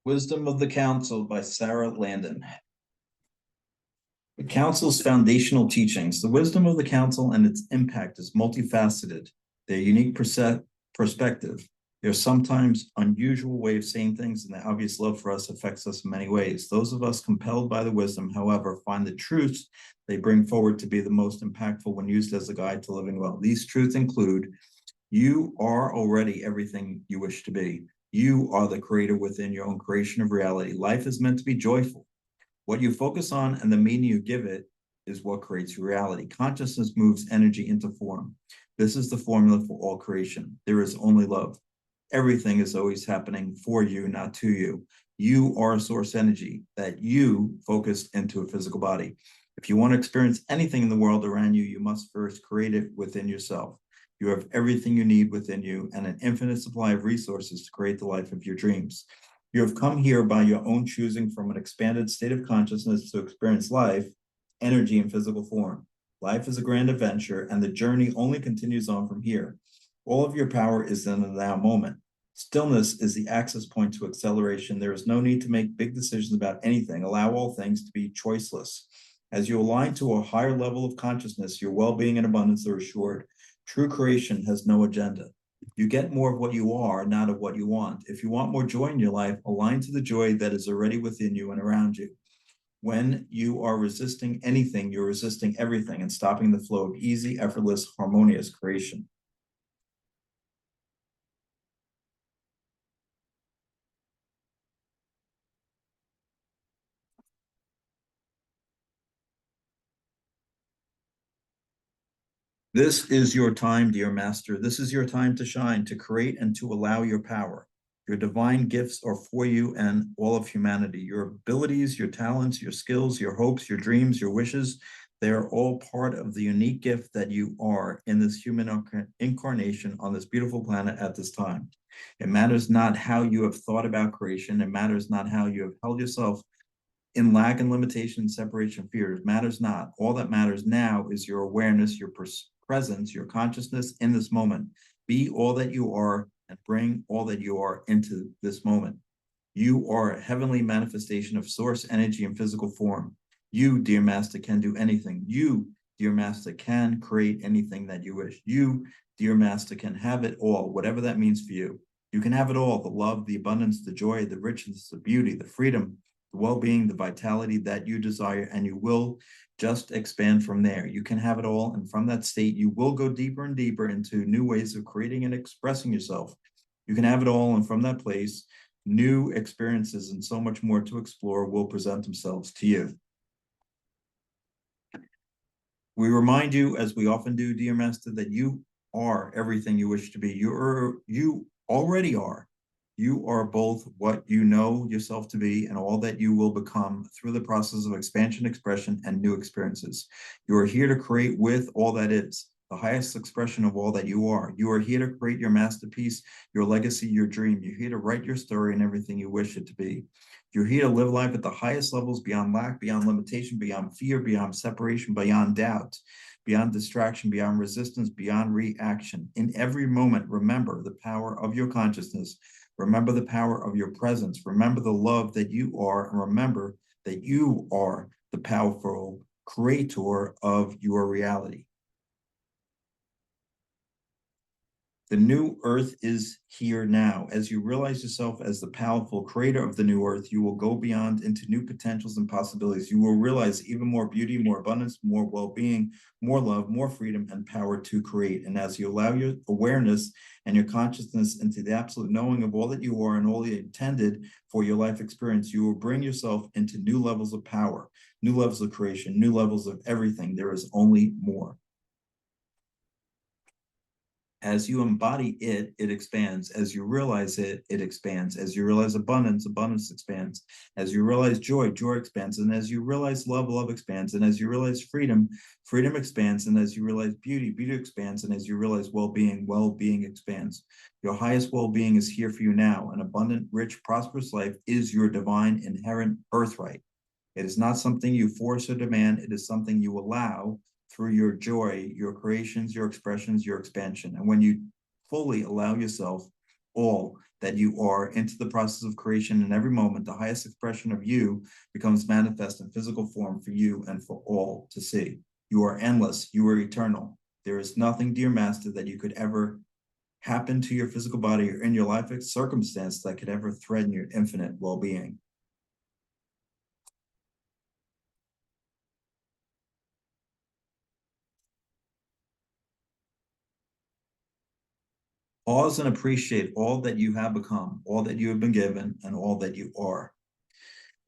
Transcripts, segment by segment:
Wisdom of the Council by Sara, Landon. The Council's foundational teachings. The wisdom of the Council and its impact is multifaceted. Their unique perspective, their sometimes unusual way of saying things, and the obvious love for us affects us in many ways. Those of us compelled by the wisdom, however, find the truths they bring forward to be the most impactful when used as a guide to living well. These truths include: you are already everything you wish to be. You are the creator within your own creation of reality. Life is meant to be joyful. What you focus on and the meaning you give it is what creates your reality. Consciousness moves energy into form. This is the formula for all creation. There is only love. Everything is always happening for you, not to you. You are a source energy that you focused into a physical body. If you want to experience anything in the world around you, you must first create it within yourself. You have everything you need within you and an infinite supply of resources to create the life of your dreams. You have come here by your own choosing from an expanded state of consciousness to experience life, energy, and physical form. Life is a grand adventure, and the journey only continues on from here. All of your power is in the now moment. Stillness is the access point to acceleration. There is no need to make big decisions about anything. Allow all things to be choiceless. As you align to a higher level of consciousness, your well-being and abundance are assured. True creation has no agenda. You get more of what you are, not of what you want. If you want more joy in your life, align to the joy that is already within you and around you. When you are resisting anything, you're resisting everything and stopping the flow of easy, effortless, harmonious creation. This is your time, dear master. This is your time to shine, to create, and to allow your power. Your divine gifts are for you and all of humanity. Your abilities, your talents, your skills, your hopes, your dreams, your wishes, they are all part of the unique gift that you are in this human incarnation on this beautiful planet at this time. It matters not how you have thought about creation. It matters not how you have held yourself in lack and limitation, separation, fear. It matters not. All that matters now is your awareness, your presence, your consciousness in this moment. Be all that you are and bring all that you are into this moment. You are a heavenly manifestation of source energy in physical form. You, dear master, can do anything. You, dear master, can create anything that you wish. You, dear master, can have it all, whatever that means for you. You can have it all: the love, the abundance, the joy, the richness, the beauty, the freedom, the well-being, the vitality that you desire, and you will just expand from there. You can have it all, and from that state, you will go deeper and deeper into new ways of creating and expressing yourself. You can have it all, and from that place, new experiences and so much more to explore will present themselves to you. We remind you, as we often do, dear master, that you are everything you wish to be. You already are. You are both what you know yourself to be and all that you will become through the process of expansion, expression, and new experiences. You are here to create with all that is, the highest expression of all that you are. You are here to create your masterpiece, your legacy, your dream. You're here to write your story and everything you wish it to be. You're here to live life at the highest levels, beyond lack, beyond limitation, beyond fear, beyond separation, beyond doubt, beyond distraction, beyond resistance, beyond reaction. In every moment, remember the power of your consciousness. Remember the power of your presence. Remember the love that you are, and remember that you are the powerful creator of your reality. The new earth is here now. As you realize yourself as the powerful creator of the new earth, you will go beyond into new potentials and possibilities. You will realize even more beauty, more abundance, more well-being, more love, more freedom, and power to create. And as you allow your awareness and your consciousness into the absolute knowing of all that you are and all you intended for your life experience, you will bring yourself into new levels of power, new levels of creation, new levels of everything. There is only more. As you embody it, it expands. As you realize it, it expands. As you realize abundance, abundance expands. As you realize joy, joy expands. And as you realize love, love expands. And as you realize freedom, freedom expands. And as you realize beauty, beauty expands. And as you realize well-being, well-being expands. Your highest well-being is here for you now. An abundant, rich, prosperous life is your divine inherent birthright. It is not something you force or demand. It is something you allow through your joy, your creations, your expressions, your expansion. And when you fully allow yourself all that you are into the process of creation. In every moment, the highest expression of you becomes manifest in physical form for you and for all to see. You are endless. You are eternal. There is nothing, dear master, that you could ever happen to your physical body or in your life circumstance that could ever threaten your infinite well-being. Pause and appreciate all that you have become, all that you have been given, and all that you are.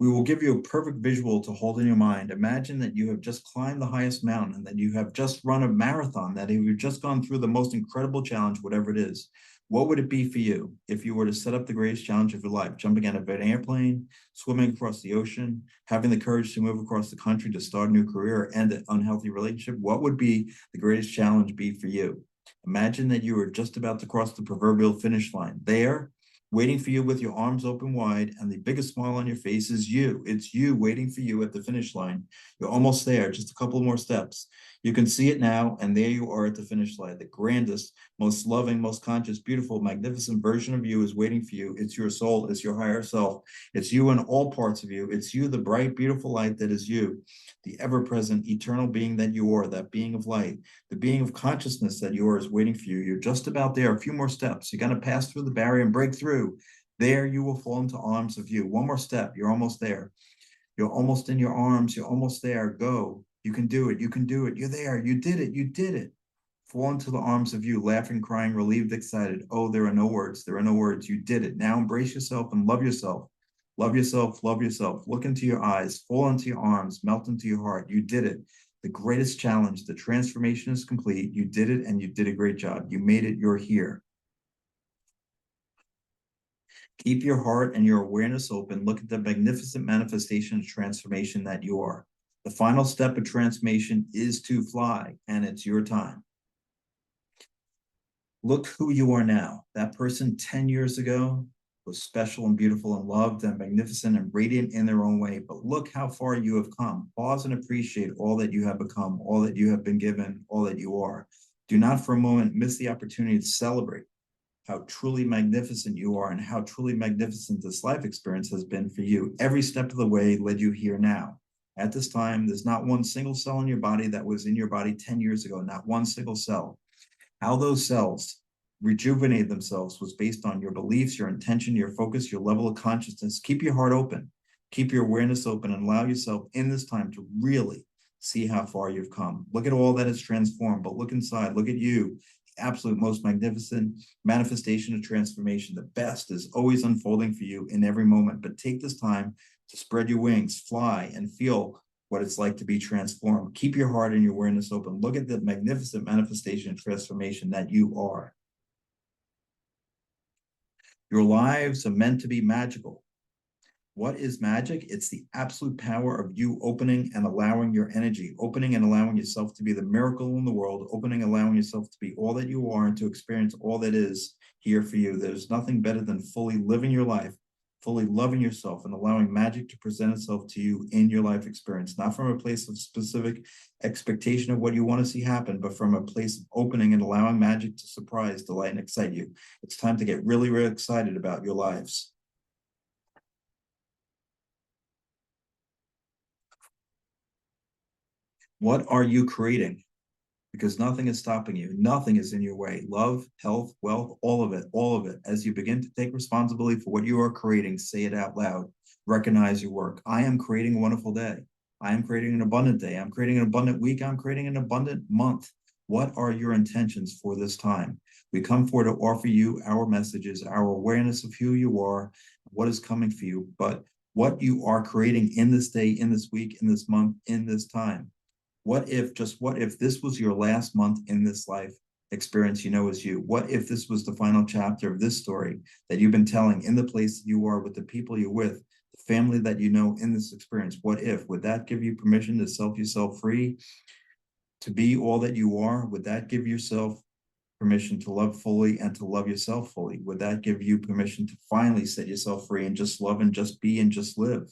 We will give you a perfect visual to hold in your mind. Imagine that you have just climbed the highest mountain, that you have just run a marathon, that you've just gone through the most incredible challenge, whatever it is. What would it be for you if you were to set up the greatest challenge of your life? Jumping out of an airplane, swimming across the ocean, having the courage to move across the country to start a new career or end an unhealthy relationship? What would be the greatest challenge be for you? Imagine that you were just about to cross the proverbial finish line. There, waiting for you with your arms open wide and the biggest smile on your face is you. It's you waiting for you at the finish line. You're almost there, just a couple more steps. You can see it now, and there you are at the finish line. The grandest, most loving, most conscious, beautiful, magnificent version of you is waiting for you. It's your soul, it's your higher self. It's you in all parts of you. It's you, the bright, beautiful light that is you, the ever-present, eternal being that you are, that being of light, the being of consciousness that you are is waiting for you. You're just about there, a few more steps. You're going to pass through the barrier and break through. There you will fall into arms of you. One more step, you're almost there. You're almost in your arms. You're almost there. Go. You can do it. You can do it. You're there. You did it. You did it. Fall into the arms of you, laughing, crying, relieved, excited. Oh, there are no words. There are no words. You did it. Now embrace yourself and love yourself. Love yourself. Love yourself. Look into your eyes. Fall into your arms. Melt into your heart. You did it. The greatest challenge. The transformation is complete. You did it, and you did a great job. You made it. You're here. Keep your heart and your awareness open. Look at the magnificent manifestation of transformation that you are. The final step of transformation is to fly, and it's your time. Look who you are now. That person 10 years ago was special and beautiful and loved and magnificent and radiant in their own way. But look how far you have come. Pause and appreciate all that you have become, all that you have been given, all that you are. Do not for a moment miss the opportunity to celebrate how truly magnificent you are and how truly magnificent this life experience has been for you. Every step of the way led you here now. At this time, there's not one single cell in your body that was in your body 10 years ago, not one single cell. How those cells rejuvenated themselves was based on your beliefs, your intention, your focus, your level of consciousness. Keep your heart open, keep your awareness open, and allow yourself in this time to really see how far you've come. Look at all that is transformed, but look inside, look at you, absolute most magnificent manifestation of transformation. The best is always unfolding for you in every moment, but take this time to spread your wings, fly, and feel what it's like to be transformed. Keep your heart and your awareness open. Look at the magnificent manifestation and transformation that you are. Your lives are meant to be magical. What is magic? It's the absolute power of you opening and allowing your energy, opening and allowing yourself to be the miracle in the world, opening, allowing yourself to be all that you are and to experience all that is here for you. There's nothing better than fully living your life, fully loving yourself and allowing magic to present itself to you in your life experience, not from a place of specific expectation of what you want to see happen, but from a place of opening and allowing magic to surprise, delight, and excite you. It's time to get really, really excited about your lives. What are you creating? Because nothing is stopping you. Nothing is in your way. Love, health, wealth, all of it, all of it. As you begin to take responsibility for what you are creating, say it out loud. Recognize your work. I am creating a wonderful day. I am creating an abundant day. I'm creating an abundant week. I'm creating an abundant month. What are your intentions for this time? We come forward to offer you our messages, our awareness of who you are, what is coming for you, but what you are creating in this day, in this week, in this month, in this time. What if, just what if this was your last month in this life experience you know as you? What if this was the final chapter of this story that you've been telling in the place that you are with the people you're with, the family that you know in this experience? What if? Would that give you permission to self yourself free, to be all that you are? Would that give yourself permission to love fully and to love yourself fully? Would that give you permission to finally set yourself free and just love and just be and just live?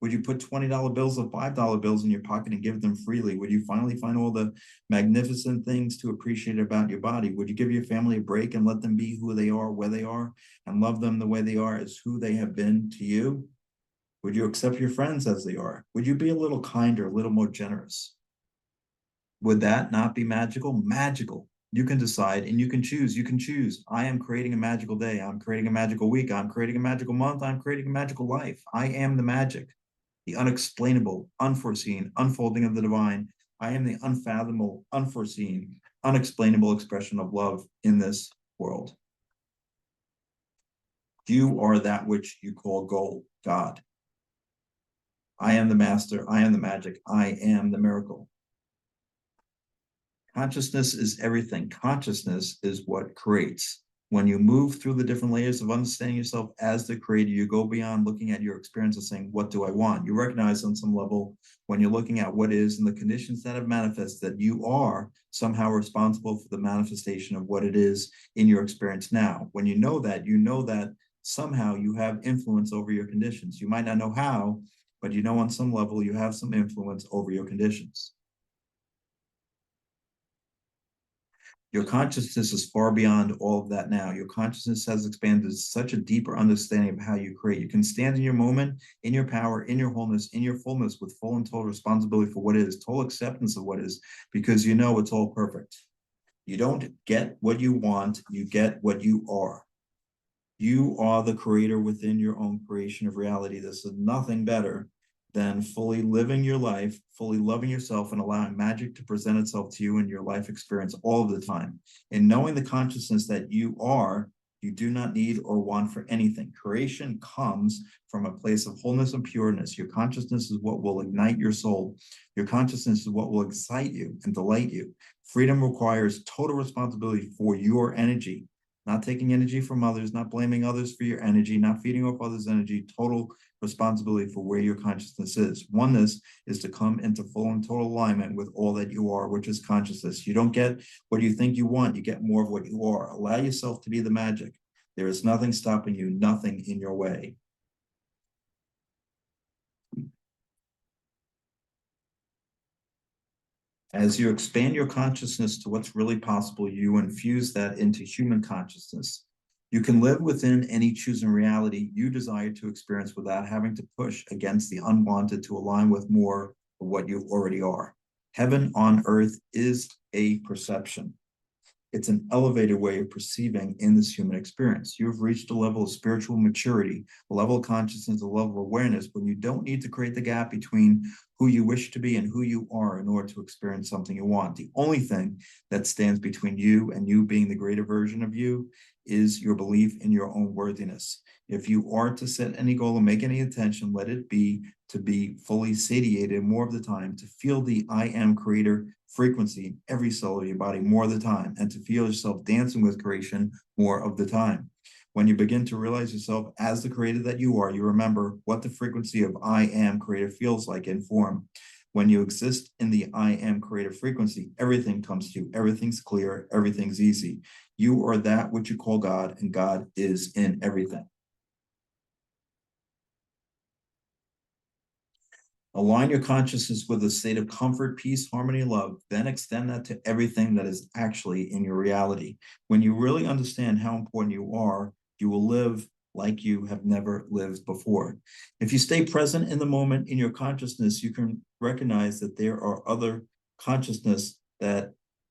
Would you put $20 bills or $5 bills in your pocket and give them freely? Would you finally find all the magnificent things to appreciate about your body? Would you give your family a break and let them be who they are, where they are, and love them the way they are as who they have been to you? Would you accept your friends as they are? Would you be a little kinder, a little more generous? Would that not be magical? Magical. You can decide and you can choose. You can choose. I am creating a magical day. I'm creating a magical week. I'm creating a magical month. I'm creating a magical life. I am the magic, the unexplainable, unforeseen, unfolding of the divine. I am the unfathomable, unforeseen, unexplainable expression of love in this world. You are that which you call gold, God. I am the master. I am the magic. I am the miracle. Consciousness is everything. Consciousness is what creates. When you move through the different layers of understanding yourself as the creator, you go beyond looking at your experience and saying, what do I want? You recognize on some level when you're looking at what is and the conditions that have manifested that you are somehow responsible for the manifestation of what it is in your experience now. When you know that somehow you have influence over your conditions. You might not know how, but you know on some level you have some influence over your conditions. Your consciousness is far beyond all of that now. Your consciousness has expanded to such a deeper understanding of how you create. You can stand in your moment, in your power, in your wholeness, in your fullness with full and total responsibility for what is, total acceptance of what is, because you know it's all perfect. You don't get what you want, you get what you are. You are the creator within your own creation of reality. This is nothing better than fully living your life, fully loving yourself, and allowing magic to present itself to you in your life experience all of the time. And knowing the consciousness that you are, you do not need or want for anything. Creation comes from a place of wholeness and pureness. Your consciousness is what will ignite your soul. Your consciousness is what will excite you and delight you. Freedom requires total responsibility for your energy, not taking energy from others, not blaming others for your energy, not feeding off others' energy, total responsibility for where your consciousness is. Oneness is to come into full and total alignment with all that you are, which is consciousness. You don't get what you think you want, you get more of what you are. Allow yourself to be the magic. There is nothing stopping you, nothing in your way. As you expand your consciousness to what's really possible, you infuse that into human consciousness. You can live within any chosen reality you desire to experience without having to push against the unwanted to align with more of what you already are. Heaven on earth is a perception. It's an elevated way of perceiving in this human experience. You have reached a level of spiritual maturity, a level of consciousness, a level of awareness when you don't need to create the gap between who you wish to be and who you are in order to experience something you want. The only thing that stands between you and you being the greater version of you is your belief in your own worthiness. If you are to set any goal and make any intention, let it be to be fully satiated more of the time, to feel the I am creator frequency in every cell of your body more of the time, and to feel yourself dancing with creation more of the time. When you begin to realize yourself as the creator that you are, you remember what the frequency of I am creator feels like in form. When you exist in the I am creative frequency, everything comes to you. Everything's clear. Everything's easy. You are that which you call God, and God is in everything. Align your consciousness with a state of comfort, peace, harmony, love. Then extend that to everything that is actually in your reality. When you really understand how important you are, you will live like you have never lived before. If you stay present in the moment in your consciousness, you can recognize that there are other consciousness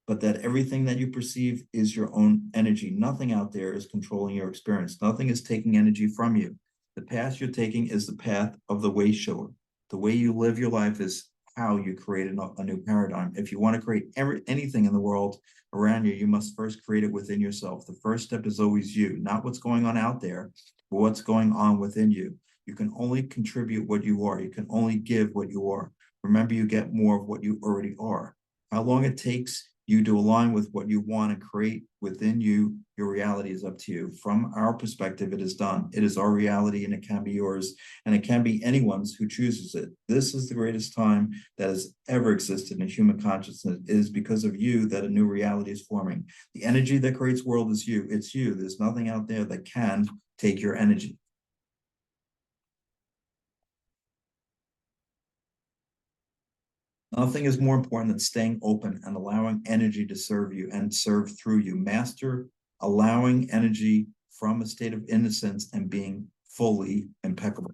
but that everything that you perceive is your own energy. Nothing out there is controlling your experience. Nothing is taking energy from you. The path you're taking is the path of the way shower. The way you live your life is how you create a new paradigm. If you want to create anything in the world around you, you must first create it within yourself. The first step is always you, not what's going on out there, but what's going on within you. You can only contribute what you are. You can only give what you are. Remember, you get more of what you already are. How long it takes you to align with what you want and create within you, your reality is up to you. From our perspective, it is done. It is our reality and it can be yours, and it can be anyone's who chooses it. This is the greatest time that has ever existed in human consciousness. It is because of you that a new reality is forming. The energy that creates world is you. It's you. There's nothing out there that can take your energy. Nothing is more important than staying open and allowing energy to serve you and serve through you. Master allowing energy from a state of innocence and being fully impeccable.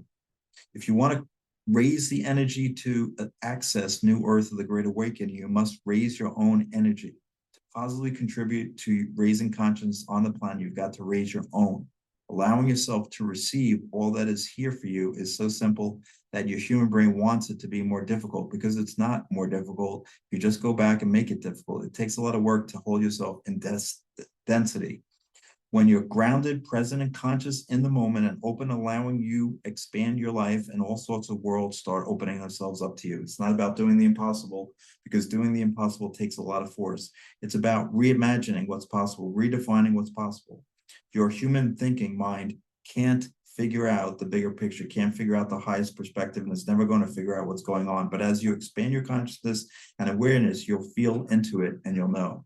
If you want to raise the energy to access new earth of the great awakening, you must raise your own energy. To positively contribute to raising consciousness on the planet, you've got to raise your own. Allowing yourself to receive all that is here for you is so simple that your human brain wants it to be more difficult, because it's not more difficult. You just go back and make it difficult. It takes a lot of work to hold yourself in density. When you're grounded, present, and conscious in the moment and open, allowing you expand your life, and all sorts of worlds start opening themselves up to you. It's not about doing the impossible, because doing the impossible takes a lot of force. It's about reimagining what's possible, redefining what's possible. Your human thinking mind can't figure out the bigger picture, can't figure out the highest perspective, and it's never going to figure out what's going on. But as you expand your consciousness and awareness, you'll feel into it and you'll know.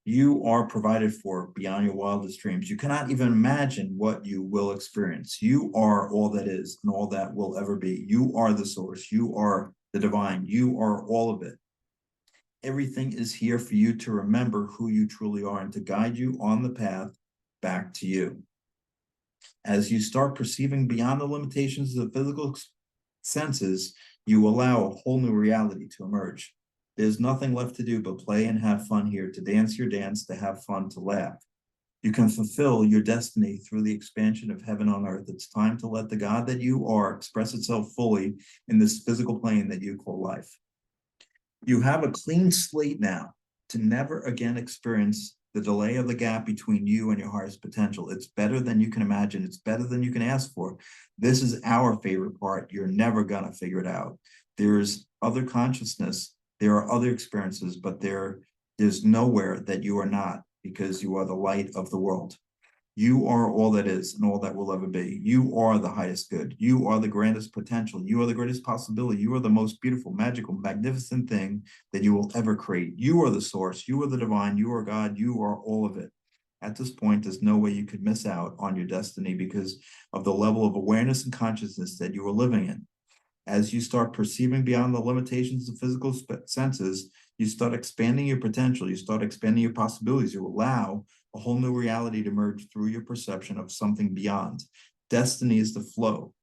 You are provided for beyond your wildest dreams. You cannot even imagine what you will experience. You are all that is and all that will ever be. You are the source. You are the divine. You are all of it. Everything is here for you to remember who you truly are and to guide you on the path back to you. As you start perceiving beyond the limitations of the physical senses, you allow a whole new reality to emerge. There's nothing left to do but play and have fun here, to dance your dance, to have fun, to laugh. You can fulfill your destiny through the expansion of heaven on earth. It's time to let the God that you are express itself fully in this physical plane that you call life. You have a clean slate now to never again experience the delay of the gap between you and your highest potential. It's better than you can imagine. It's better than you can ask for. This is our favorite part. You're never going to figure it out. There's other consciousness. There are other experiences, but there's nowhere that you are not, because you are the light of the world. You are all that is and all that will ever be. You are the highest good. You are the grandest potential. You are the greatest possibility. You are the most beautiful, magical, magnificent thing that you will ever create. You are the source. You are the divine. You are God. You are all of it. At this point, there's no way you could miss out on your destiny because of the level of awareness and consciousness that you are living in. As you start perceiving beyond the limitations of physical senses, you start expanding your potential. You start expanding your possibilities. You allow a whole new reality to emerge through your perception of something beyond. Destiny is the flow.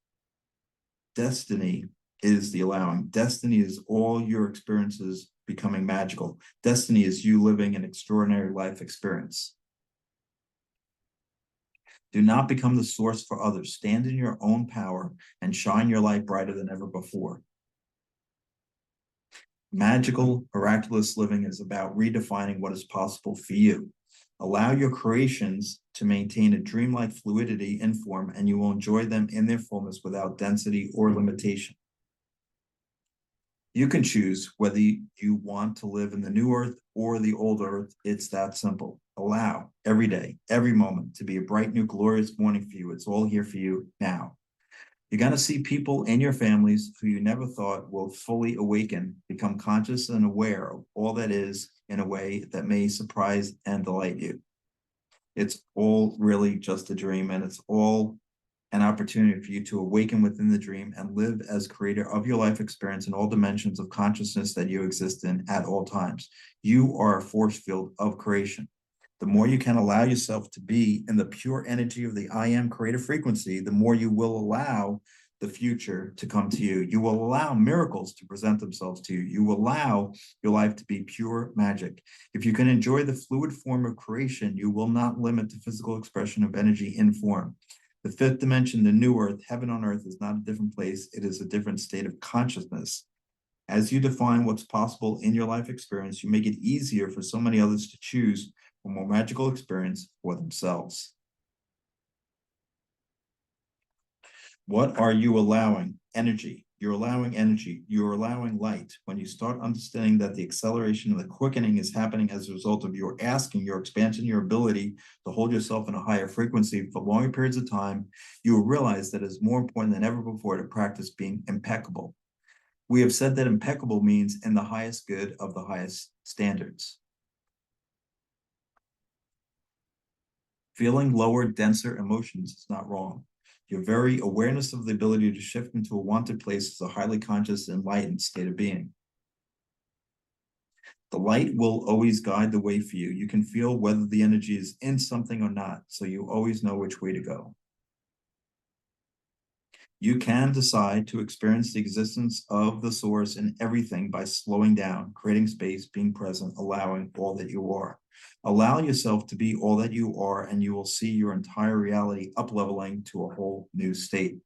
Destiny is the allowing. Destiny is all your experiences becoming magical. Destiny is you living an extraordinary life experience. Do not become the source for others. Stand in your own power and shine your light brighter than ever before. Magical, miraculous living is about redefining what is possible for you. Allow your creations to maintain a dreamlike fluidity in form, and you will enjoy them in their fullness without density or limitation. You can choose whether you want to live in the new earth or the old earth. It's that simple. Allow every day, every moment to be a bright, new, glorious morning for you. It's all here for you now. You're going to see people in your families who you never thought will fully awaken, become conscious and aware of all that is in a way that may surprise and delight you. It's all really just a dream, and it's all an opportunity for you to awaken within the dream and live as creator of your life experience in all dimensions of consciousness that you exist in at all times. You are a force field of creation. The more you can allow yourself to be in the pure energy of the I am creative frequency, the more you will allow the future to come to you. You will allow miracles to present themselves to you. You will allow your life to be pure magic. If you can enjoy the fluid form of creation, you will not limit the physical expression of energy in form. The fifth dimension, the new earth, heaven on earth, is not a different place. It is a different state of consciousness. As you define what's possible in your life experience, you make it easier for so many others to choose a more magical experience for themselves. What are you allowing? Energy. You're allowing energy. You're allowing light. When you start understanding that the acceleration and the quickening is happening as a result of your asking, your expansion, your ability to hold yourself in a higher frequency for longer periods of time, you will realize that it's more important than ever before to practice being impeccable. We have said that impeccable means in the highest good of the highest standards. Feeling lower, denser emotions is not wrong. Your very awareness of the ability to shift into a wanted place is a highly conscious, enlightened state of being. The light will always guide the way for you. You can feel whether the energy is in something or not, so you always know which way to go. You can decide to experience the existence of the source in everything by slowing down, creating space, being present, allowing all that you are. Allow yourself to be all that you are, and you will see your entire reality up-leveling to a whole new state.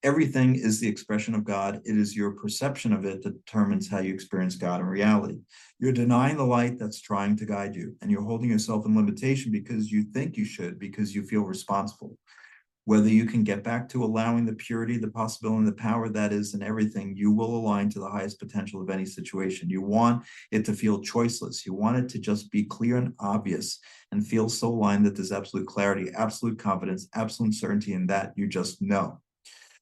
Everything is the expression of God. It is your perception of it that determines how you experience God in reality. You're denying the light that's trying to guide you, and you're holding yourself in limitation because you think you should, because you feel responsible. Whether you can get back to allowing the purity, the possibility, and the power that is in everything, you will align to the highest potential of any situation. You want it to feel choiceless. You want it to just be clear and obvious and feel so aligned that there's absolute clarity, absolute confidence, absolute certainty in that you just know.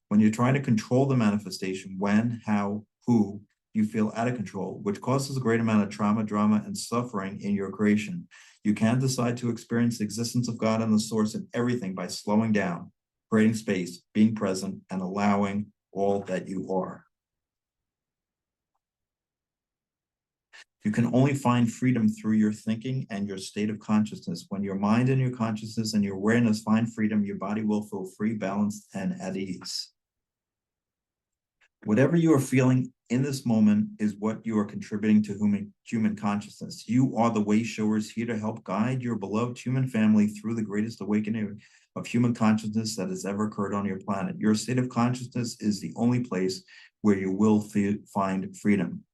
When you're trying to control the manifestation, when, how, who, you feel out of control, which causes a great amount of trauma, drama, and suffering in your creation. You can decide to experience the existence of God and the source in everything by slowing down, creating space, being present, and allowing all that you are. You can only find freedom through your thinking and your state of consciousness. When your mind and your consciousness and your awareness find freedom, your body will feel free, balanced, and at ease. Whatever you are feeling in this moment is what you are contributing to human consciousness. You are the way showers here to help guide your beloved human family through the greatest awakening of human consciousness that has ever occurred on your planet. Your state of consciousness is the only place where you will find freedom.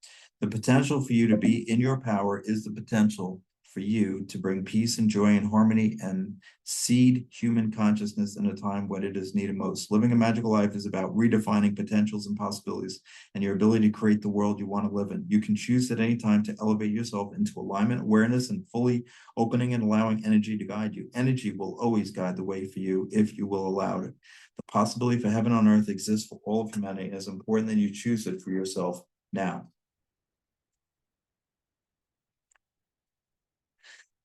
The potential for you to be in your power is the potential for you to bring peace and joy and harmony and seed human consciousness in a time when it is needed most. Living a magical life is about redefining potentials and possibilities and your ability to create the world you want to live in. You can choose at any time to elevate yourself into alignment, awareness, and fully opening and allowing energy to guide you. Energy will always guide the way for you if you will allow it. The possibility for heaven on earth exists for all of humanity, and it's important that you choose it for yourself now.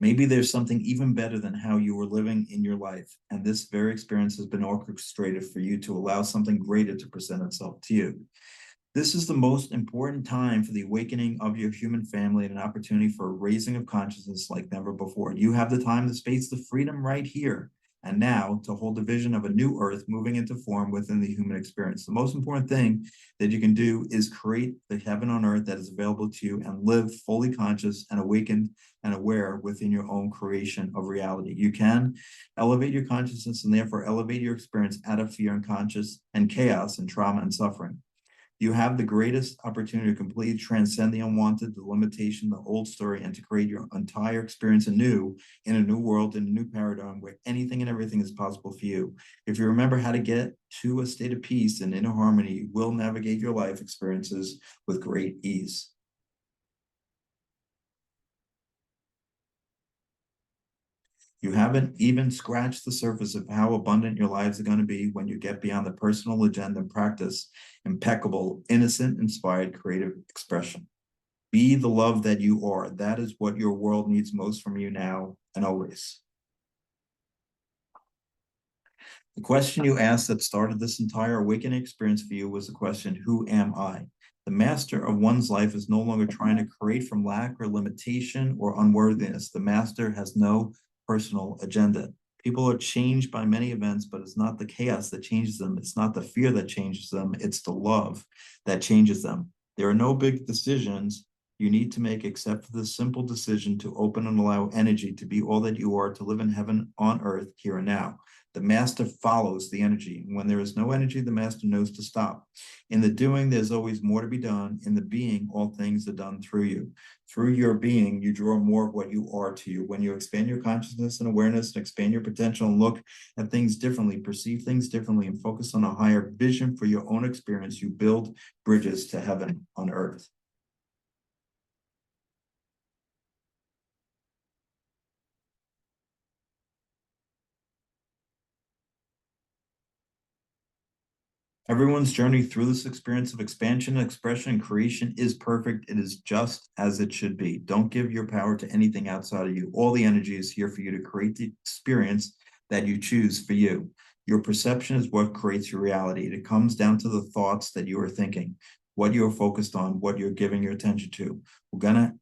Maybe there's something even better than how you were living in your life, and this very experience has been orchestrated for you to allow something greater to present itself to you. This is the most important time for the awakening of your human family and an opportunity for a raising of consciousness like never before. You have the time, the space, the freedom right here and now to hold the vision of a new earth moving into form within the human experience. The most important thing that you can do is create the heaven on earth that is available to you and live fully conscious and awakened and aware within your own creation of reality. You can elevate your consciousness and therefore elevate your experience out of fear and conscious and chaos and trauma and suffering. You have the greatest opportunity to completely transcend the unwanted, the limitation, the old story, and to create your entire experience anew in a new world, in a new paradigm where anything and everything is possible for you. If you remember how to get to a state of peace and inner harmony, you will navigate your life experiences with great ease. You haven't even scratched the surface of how abundant your lives are going to be when you get beyond the personal agenda and practice impeccable, innocent, inspired, creative expression. Be the love that you are. That is what your world needs most from you now and always. The question you asked that started this entire awakening experience for you was the question, who am I? The master of one's life is no longer trying to create from lack or limitation or unworthiness. The master has no personal agenda. People are changed by many events, but it's not the chaos that changes them. It's not the fear that changes them. It's the love that changes them. There are no big decisions you need to make except for the simple decision to open and allow energy to be all that you are, to live in heaven on earth here and now. The master follows the energy. When there is no energy, the master knows to stop. In the doing, there's always more to be done. In the being, all things are done through you. Through your being, you draw more of what you are to you. When you expand your consciousness and awareness and expand your potential and look at things differently, perceive things differently, and focus on a higher vision for your own experience, you build bridges to heaven on earth. Everyone's journey through this experience of expansion, expression, and creation is perfect. It is just as it should be. Don't give your power to anything outside of you. All the energy is here for you to create the experience that you choose for you. Your perception is what creates your reality. It comes down to the thoughts that you are thinking, what you're focused on, what you're giving your attention to. We're gonna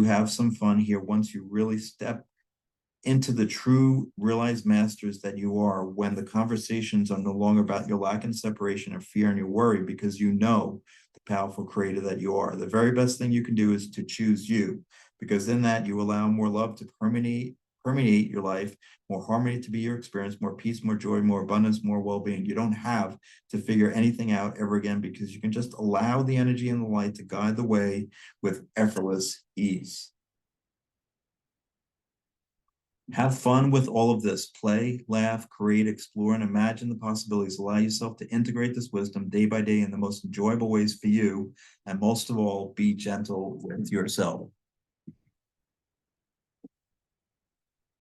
have some fun here once you really step into the true realized masters that you are, when the conversations are no longer about your lack and separation and fear and your worry, because you know the powerful creator that you are. The very best thing you can do is to choose you, because in that you allow more love to permeate your life, more harmony to be your experience, more peace, more joy, more abundance, more well-being. You don't have to figure anything out ever again, because you can just allow the energy and the light to guide the way with effortless ease. Have fun with all of this. Play, laugh, create, explore, and imagine the possibilities. Allow yourself to integrate this wisdom day by day in the most enjoyable ways for you. And most of all, be gentle with yourself.